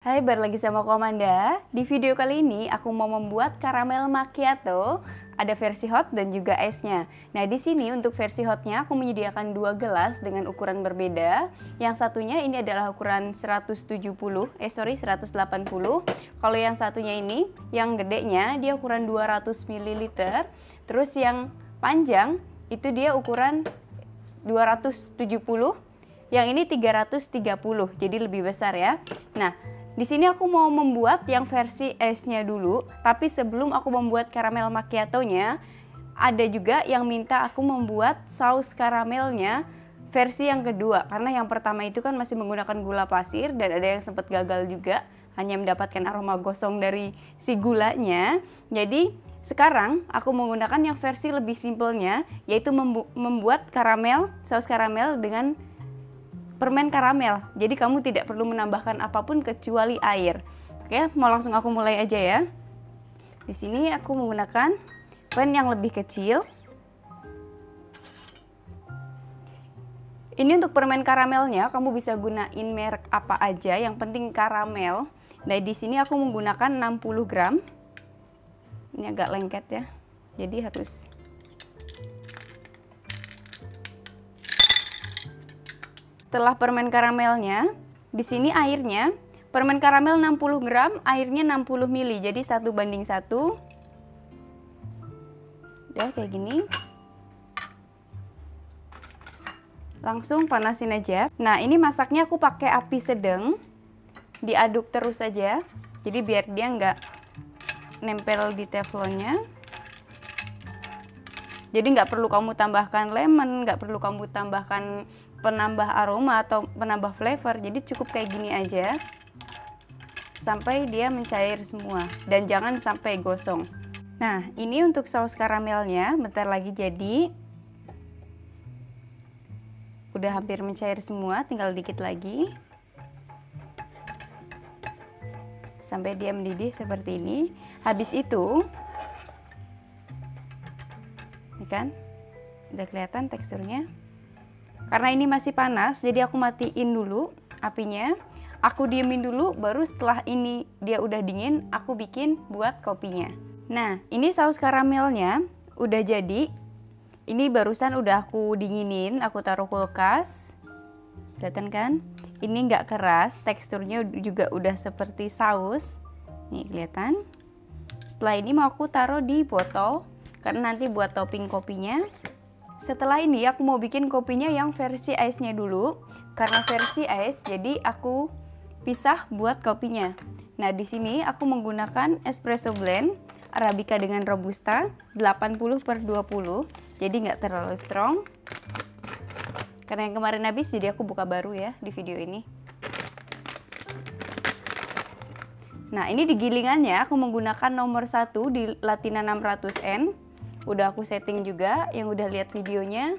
Hai, balik lagi sama aku Amanda. Di video kali ini aku mau membuat caramel macchiato. Ada versi hot dan juga esnya. Nah, di sini untuk versi hotnya aku menyediakan 2 gelas dengan ukuran berbeda. Yang satunya ini adalah ukuran 180. Kalau yang satunya ini, yang gedenya dia ukuran 200 ml. Terus yang panjang itu dia ukuran 270. Yang ini 330, jadi lebih besar ya. Nah, di sini aku mau membuat yang versi esnya dulu, tapi sebelum aku membuat caramel macchiatonya, ada juga yang minta aku membuat saus karamelnya versi yang kedua, karena yang pertama itu kan masih menggunakan gula pasir dan ada yang sempat gagal juga, hanya mendapatkan aroma gosong dari si gulanya. Jadi sekarang aku menggunakan yang versi lebih simpelnya, yaitu membuat saus karamel dengan permen karamel. Jadi kamu tidak perlu menambahkan apapun kecuali air. Oke, mau langsung aku mulai aja ya. Di sini aku menggunakan pan yang lebih kecil. Ini untuk permen karamelnya, kamu bisa gunain merek apa aja, yang penting karamel. Nah, di sini aku menggunakan 60 gram. Ini agak lengket ya. Jadi harus setelah permen karamelnya, di sini airnya, permen karamel 60 gram, airnya 60 ml, jadi 1:1. Udah kayak gini. Langsung panasin aja. Nah, ini masaknya aku pakai api sedang, diaduk terus aja, jadi biar dia nggak nempel di teflonnya. Jadi nggak perlu kamu tambahkan lemon, nggak perlu kamu tambahkan penambah aroma atau penambah flavor, jadi cukup kayak gini aja sampai dia mencair semua dan jangan sampai gosong. Nah, ini untuk saus karamelnya bentar lagi jadi, udah hampir mencair semua, tinggal dikit lagi sampai dia mendidih seperti ini. Habis itu, ini kan udah kelihatan teksturnya. Karena ini masih panas, jadi aku matiin dulu apinya. Aku diemin dulu, baru setelah ini dia udah dingin, aku bikin buat kopinya. Nah, ini saus karamelnya udah jadi. Ini barusan udah aku dinginin, aku taruh kulkas. Kelihatan kan? Ini nggak keras, teksturnya juga udah seperti saus. Nih, kelihatan? Setelah ini mau aku taruh di botol, karena nanti buat topping kopinya. Setelah ini aku mau bikin kopinya yang versi ice-nya dulu. Karena versi ice, jadi aku pisah buat kopinya. Nah, di sini aku menggunakan espresso blend Arabica dengan Robusta 80/20. Jadi nggak terlalu strong. Karena yang kemarin habis, jadi aku buka baru ya di video ini. Nah, ini di gilingannya aku menggunakan nomor 1 di Latina 600N. Udah aku setting juga, yang udah lihat videonya.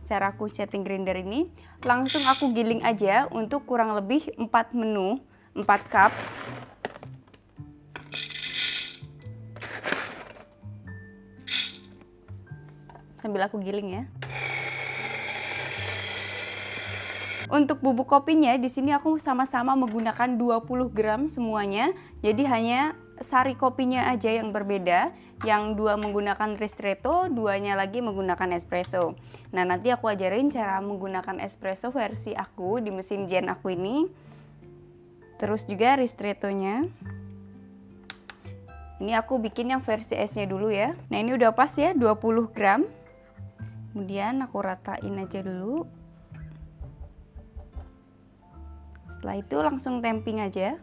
Cara aku setting grinder ini, langsung aku giling aja untuk kurang lebih 4 menu, 4 cup. Sambil aku giling ya. Untuk bubuk kopinya di sini aku sama-sama menggunakan 20 gram semuanya. Jadi hanya sari kopinya aja yang berbeda. Yang 2 menggunakan ristretto, 2-nya lagi menggunakan espresso. Nah, nanti aku ajarin cara menggunakan espresso versi aku di mesin Gen aku ini. Terus juga ristrettonya. Ini aku bikin yang versi esnya dulu ya. Nah, ini udah pas ya, 20 gram. Kemudian aku ratain aja dulu. Setelah itu langsung temping aja.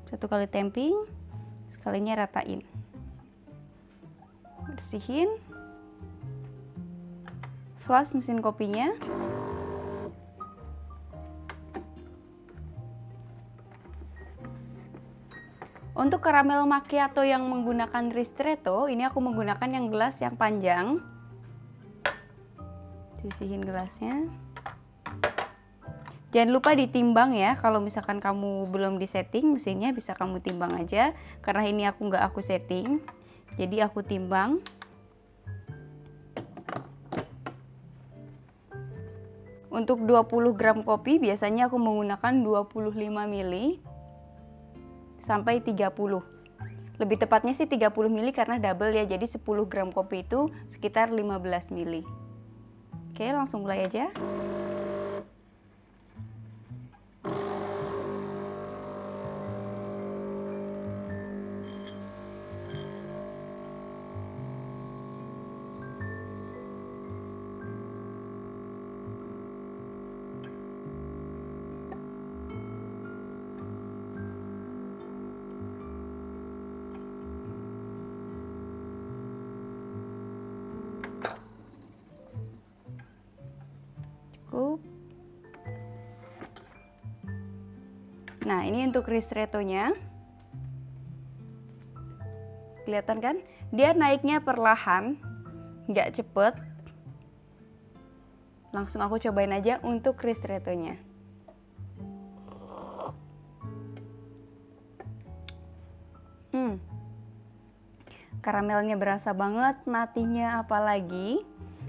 1 kali temping, sekalinya ratain. Bersihin. Flush mesin kopinya. Untuk caramel macchiato yang menggunakan ristretto, ini aku menggunakan yang gelas yang panjang. Sisihin gelasnya. Jangan lupa ditimbang ya, kalau misalkan kamu belum disetting mesinnya bisa kamu timbang aja. Karena ini aku nggak aku setting, jadi aku timbang. Untuk 20 gram kopi biasanya aku menggunakan 25 ml sampai 30. Lebih tepatnya sih 30 ml karena double ya, jadi 10 gram kopi itu sekitar 15 ml. Oke, langsung mulai aja. Nah, ini untuk ristrettonya. Kelihatan kan? Dia naiknya perlahan, nggak cepet. Langsung aku cobain aja untuk ristrettonya. Karamelnya berasa banget, matinya apalagi.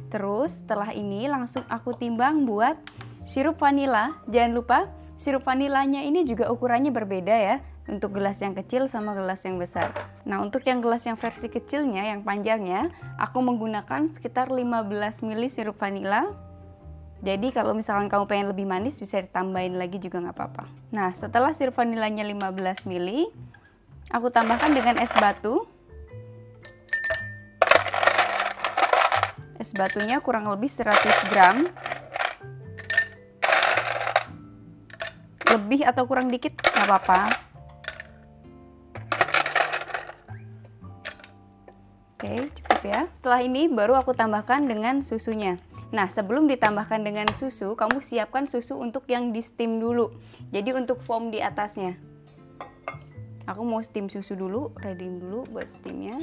Terus setelah ini langsung aku timbang buat sirup vanila. Jangan lupa sirup vanilanya ini juga ukurannya berbeda ya, untuk gelas yang kecil sama gelas yang besar. Nah, untuk yang gelas yang versi kecilnya, yang panjangnya, aku menggunakan sekitar 15 ml sirup vanila. Jadi kalau misalkan kamu pengen lebih manis bisa ditambahin lagi juga nggak apa-apa. Nah, setelah sirup vanilanya 15 ml, aku tambahkan dengan es batu. Es batunya kurang lebih 100 gram. Lebih atau kurang dikit nggak apa-apa. Oke, cukup ya. Setelah ini baru aku tambahkan dengan susunya. Nah, sebelum ditambahkan dengan susu, kamu siapkan susu untuk yang di steam dulu. Jadi untuk foam di atasnya. Aku mau steam susu dulu, ready dulu buat steamnya.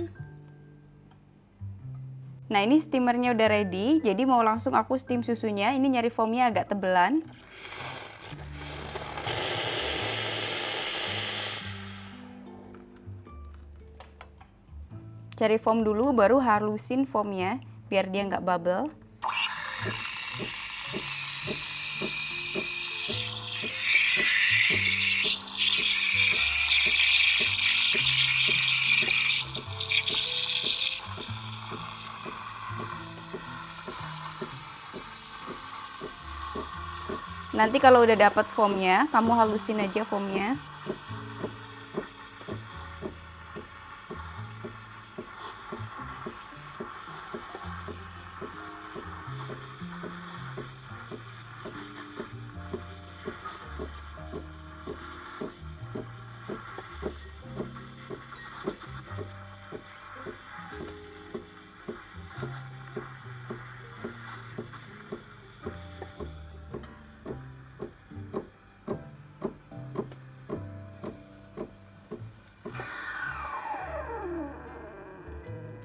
Nah, ini steamernya udah ready, jadi mau langsung aku steam susunya. Ini nyari foamnya agak tebelan. Cari foam dulu, baru halusin foamnya biar dia nggak bubble. Nanti kalau udah dapat foamnya, kamu halusin aja foamnya.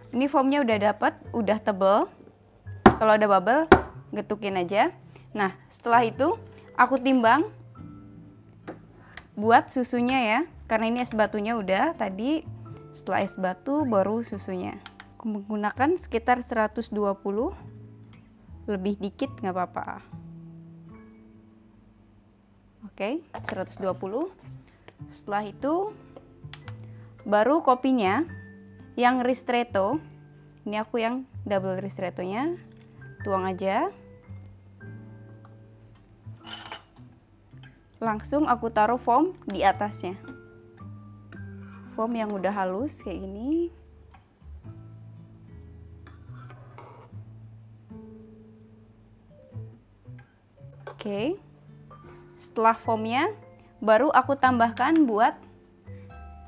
Ini foamnya udah dapet, udah tebel. Kalau ada bubble, getukin aja. Nah, setelah itu aku timbang buat susunya ya. Karena ini es batunya udah tadi. Setelah es batu baru susunya. Aku menggunakan sekitar 120. Lebih dikit nggak apa-apa. Oke, 120. Setelah itu baru kopinya yang ristretto. Ini aku yang double ristrettonya, tuang aja. Langsung aku taruh foam di atasnya. Foam yang udah halus kayak gini. Oke. Setelah foamnya, baru aku tambahkan buat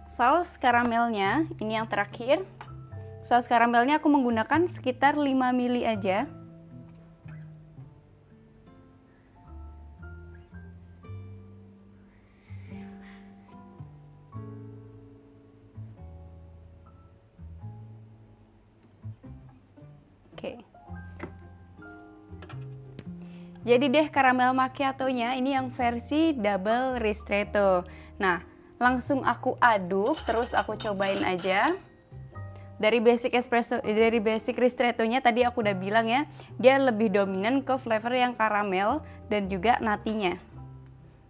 saus karamelnya. Ini yang terakhir. Saus karamelnya aku menggunakan sekitar 5 ml aja. Oke. Jadi deh karamel macchiato-nya ini yang versi double ristretto. Nah, langsung aku aduk, terus aku cobain aja. Dari basic espresso, dari basic ristretto-nya tadi aku udah bilang ya, dia lebih dominan ke flavor yang karamel dan juga natinya.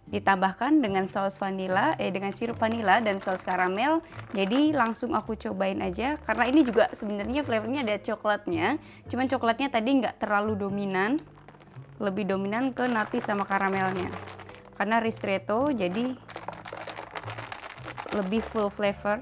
Ditambahkan dengan saus vanila, dengan sirup vanila dan saus karamel. Jadi langsung aku cobain aja, karena ini juga sebenarnya flavornya ada coklatnya. Cuman coklatnya tadi nggak terlalu dominan, lebih dominan ke nati sama karamelnya. Karena ristretto jadi lebih full flavor.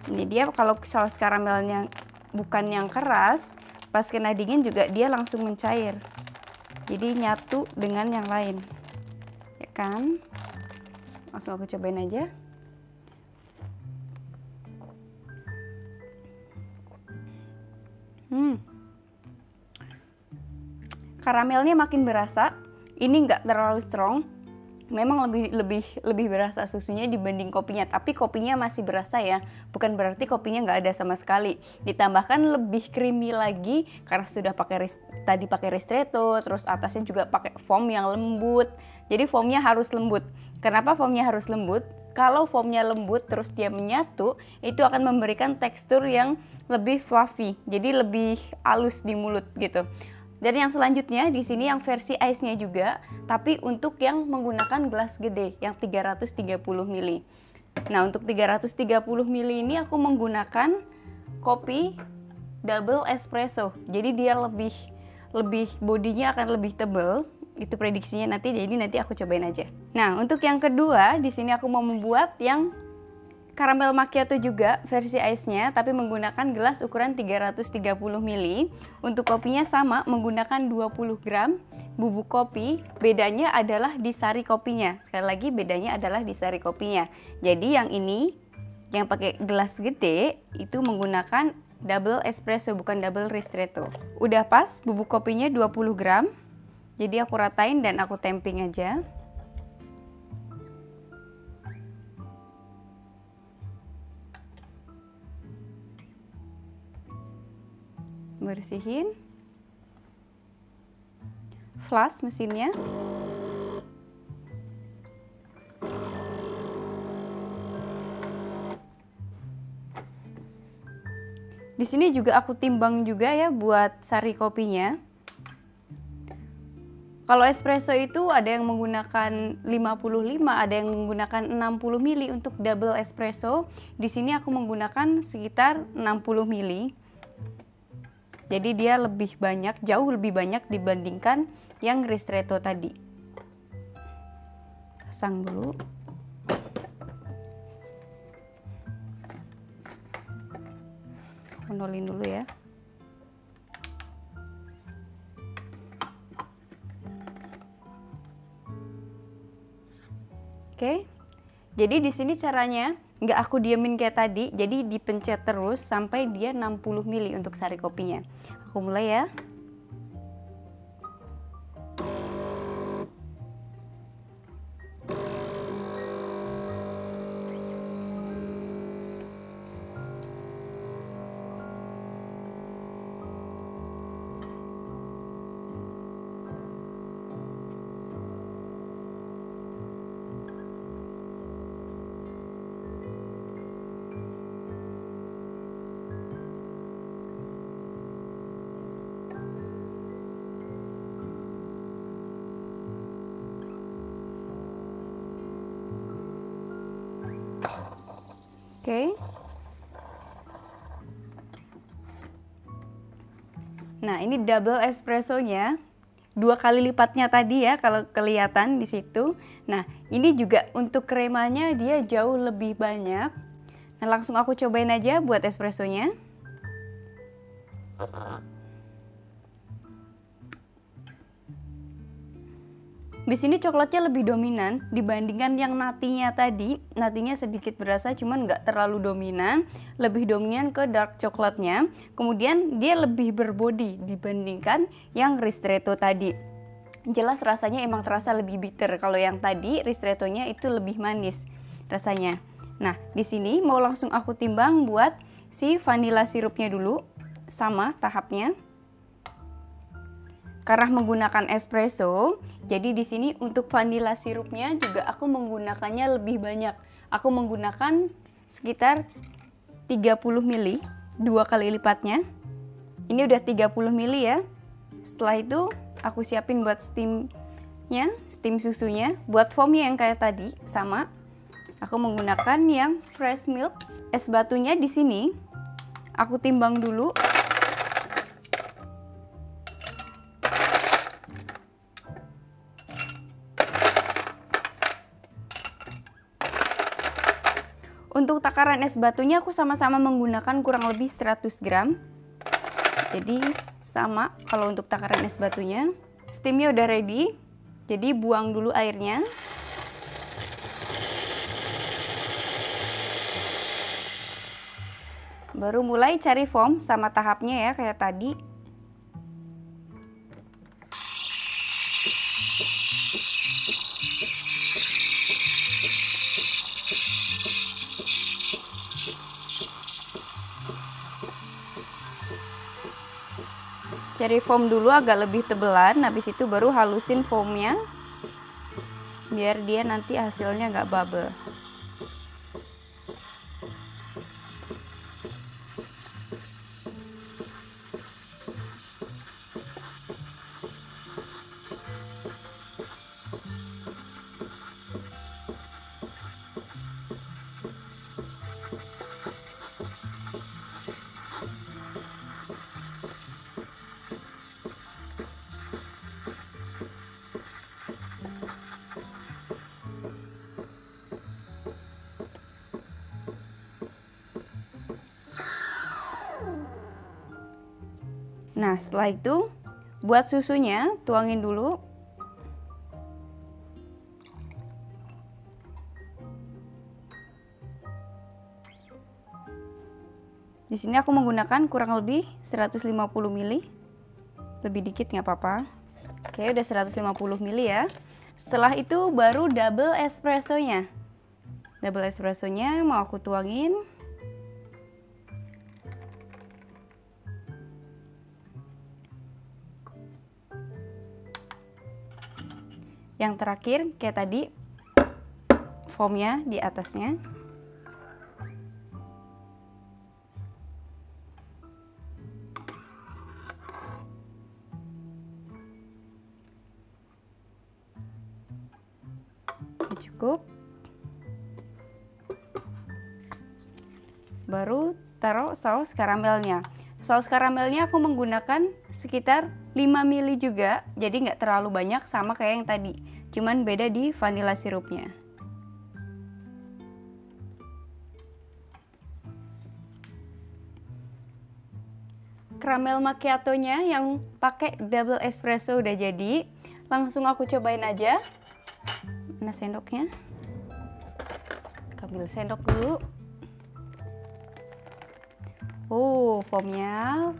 Ini dia, kalau saus karamelnya bukan yang keras, pas kena dingin juga dia langsung mencair. Jadi nyatu dengan yang lain. Ya kan? Langsung aku cobain aja. Karamelnya makin berasa. Ini nggak terlalu strong. Memang lebih berasa susunya dibanding kopinya, tapi kopinya masih berasa ya, bukan berarti kopinya nggak ada sama sekali. Ditambahkan lebih creamy lagi karena sudah tadi pakai ristretto, terus atasnya juga pakai foam yang lembut. Jadi foamnya harus lembut. Kenapa foamnya harus lembut? Kalau foamnya lembut terus dia menyatu, itu akan memberikan tekstur yang lebih fluffy, jadi lebih halus di mulut gitu. Dan yang selanjutnya di sini yang versi ice-nya juga, tapi untuk yang menggunakan gelas gede yang 330 ml. Nah, untuk 330 ml ini aku menggunakan kopi double espresso. Jadi dia lebih bodinya akan lebih tebal. Itu prediksinya nanti, jadi nanti aku cobain aja. Nah, untuk yang kedua di sini aku mau membuat yang caramel macchiato juga versi ice-nya, tapi menggunakan gelas ukuran 330 ml. Untuk kopinya sama, menggunakan 20 gram bubuk kopi. Bedanya adalah di sari kopinya. Sekali lagi bedanya adalah di sari kopinya. Jadi yang ini, yang pakai gelas gede, itu menggunakan double espresso, bukan double ristretto. Udah pas bubuk kopinya 20 gram. Jadi aku ratain dan aku temping aja. Bersihin, flush mesinnya. Di sini juga aku timbang juga ya buat sari kopinya. Kalau espresso itu ada yang menggunakan 55, ada yang menggunakan 60 ml untuk double espresso. Di sini aku menggunakan sekitar 60 ml. Jadi dia lebih banyak, jauh lebih banyak dibandingkan yang ristretto tadi. Pasang dulu. Kendolin dulu ya. Oke. Jadi di sini caranya nggak aku diemin kayak tadi, jadi dipencet terus sampai dia 60 ml untuk sari kopinya. Aku mulai ya. Oke. Nah, ini double espressonya 2 kali lipatnya tadi ya kalau kelihatan di situ. Nah, ini juga untuk kremanya dia jauh lebih banyak. Nah, langsung aku cobain aja buat espressonya. Di sini coklatnya lebih dominan dibandingkan yang natinya tadi. Natinya sedikit berasa, cuman nggak terlalu dominan. Lebih dominan ke dark coklatnya. Kemudian dia lebih berbody dibandingkan yang ristretto tadi. Jelas rasanya emang terasa lebih bitter. Kalau yang tadi ristrettonya itu lebih manis rasanya. Nah, di sini mau langsung aku timbang buat si vanilla sirupnya dulu. Sama tahapnya. karena menggunakan espresso, jadi di sini untuk vanilla sirupnya juga aku menggunakannya lebih banyak. Aku menggunakan sekitar 30 ml, 2 kali lipatnya. Ini udah 30 ml ya. Setelah itu aku siapin buat steamnya, steam susunya. Buat foamnya yang kayak tadi sama. Aku menggunakan yang fresh milk. Es batunya di sini aku timbang dulu. Untuk takaran es batunya aku sama-sama menggunakan kurang lebih 100 gram. Jadi sama kalau untuk takaran es batunya. Steamnya udah ready, jadi buang dulu airnya. Baru mulai cari foam sama tahapnya ya kayak tadi. Cari foam dulu agak lebih tebelan, habis itu baru halusin foamnya biar dia nanti hasilnya nggak bubble. Nah, setelah itu buat susunya tuangin dulu. Di sini aku menggunakan kurang lebih 150 ml. Lebih dikit nggak apa-apa. Oke, udah 150 ml ya. Setelah itu baru double espressonya. Double espressonya mau aku tuangin. Yang terakhir kayak tadi foamnya di atasnya. Cukup. Baru taruh saus karamelnya. Saus karamelnya aku menggunakan sekitar 5 ml juga, jadi nggak terlalu banyak sama kayak yang tadi. Cuman beda di vanilla sirupnya. Caramel macchiatonya yang pakai double espresso udah jadi. Langsung aku cobain aja. Mana sendoknya? Ambil sendok dulu. Foamnya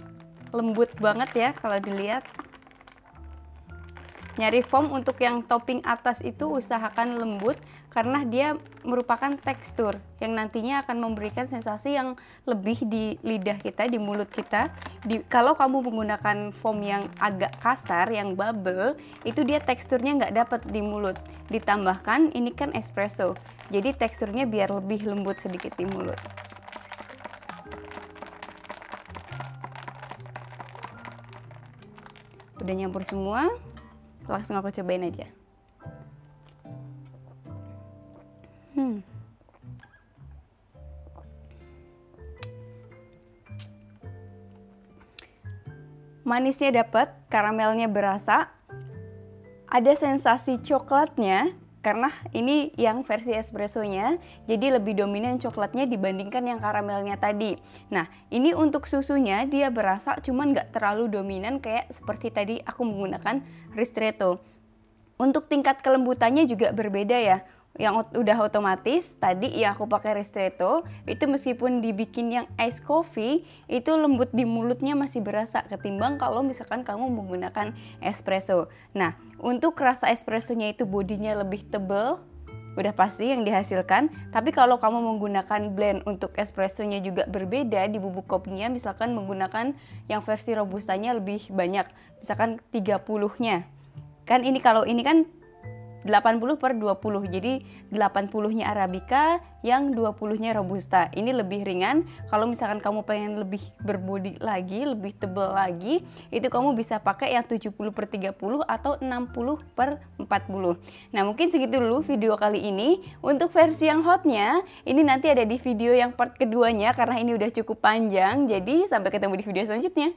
lembut banget ya kalau dilihat. Nyari foam untuk yang topping atas itu usahakan lembut karena dia merupakan tekstur yang nantinya akan memberikan sensasi yang lebih di lidah kita, di mulut kita. Kalau kamu menggunakan foam yang agak kasar, yang bubble, itu dia teksturnya nggak dapat di mulut. Ditambahkan ini kan espresso, jadi teksturnya biar lebih lembut sedikit di mulut. Udah nyampur semua, langsung aku cobain aja. Manisnya dapat, karamelnya berasa, ada sensasi coklatnya karena ini yang versi espressonya, jadi lebih dominan coklatnya dibandingkan yang karamelnya tadi. Nah, ini untuk susunya dia berasa cuman nggak terlalu dominan kayak seperti tadi aku menggunakan ristretto. Untuk tingkat kelembutannya juga berbeda ya. Yang udah otomatis tadi yang aku pakai ristretto itu meskipun dibikin yang ice coffee itu lembut di mulutnya masih berasa ketimbang kalau misalkan kamu menggunakan espresso. Nah, untuk rasa espressonya itu bodinya lebih tebal udah pasti yang dihasilkan. Tapi kalau kamu menggunakan blend untuk espressonya juga berbeda di bubuk kopinya, misalkan menggunakan yang versi robustanya lebih banyak, misalkan 30-nya. Kan ini kalau ini kan 80/20, jadi 80-nya Arabica, yang 20-nya Robusta. Ini lebih ringan. Kalau misalkan kamu pengen lebih berbodi lagi, lebih tebal lagi, itu kamu bisa pakai yang 70/30 atau 60/40. Nah, mungkin segitu dulu video kali ini. Untuk versi yang hotnya, ini nanti ada di video yang part keduanya karena ini udah cukup panjang. Jadi sampai ketemu di video selanjutnya.